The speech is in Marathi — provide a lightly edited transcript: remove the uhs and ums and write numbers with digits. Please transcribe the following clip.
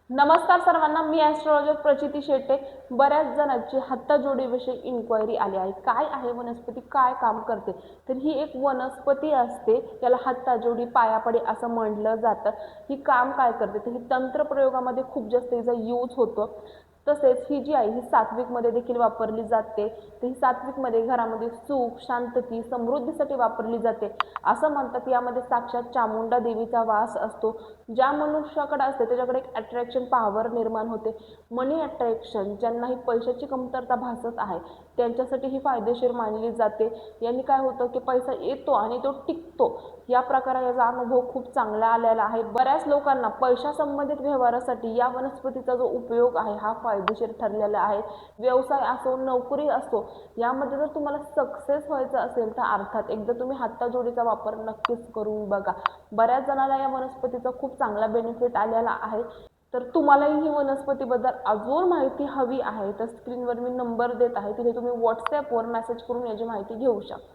नमस्कार सर्वांना, मी ॲस्ट्रोलॉजर प्रचिती शेट्टे. बऱ्याच जणांची हत्ताजोडीविषयी इन्क्वायरी आली आहे. काय आहे वनस्पती, काय काम करते? तर ही एक वनस्पती असते, याला हत्ताजोडी, पायापडी असं म्हटलं जातं. ही काम काय करते? तर ही तंत्रप्रयोगामध्ये खूप जास्त हिचा यूज होतो. तसेच ही जी आहे ही सात्विकमध्ये देखील वापरली जाते. तर ही सात्विकमध्ये घरामध्ये सुख, शांतती, समृद्धीसाठी वापरली जाते. असं म्हणतात यामध्ये साक्षात चामुंडा देवीचा वास असतो. ज्या मनुष्याकडे असते त्याच्याकडे एक अट्रॅक्शन पॉवर निर्माण होते. मनी अट्रॅक्शन, ज्यांना ही पैशाची कमतरता भासत आहे त्यांच्यासाठी ही फायदेशीर मानली जाते. यांनी काय होतं की पैसा येतो आणि तो टिकतो. या प्रकारे याचा अनुभव खूप चांगला आलेला आहे. बऱ्याच लोकांना पैशा संबंधित व्यवहारासाठी या वनस्पतीचा जो उपयोग आहे हा फायदेशीर ठरलेला आहे. व्यवसाय असो, नोकरी असो, यामध्ये जर तुम्हाला सक्सेस व्हायचं असेल तर अर्थात एकदा तुम्ही हाताजोडीचा वापर नक्कीच करून बघा. बऱ्याच जणांना या वनस्पतीचा खूप चांगला बेनिफिट आलेला आहे. तर तुम्हालाही ही वनस्पतीबद्दल अजून माहिती हवी आहे तर स्क्रीनवर मी नंबर देत आहे, तिथे तुम्ही व्हॉट्सॲपवर मेसेज करून याची माहिती घेऊ शकता.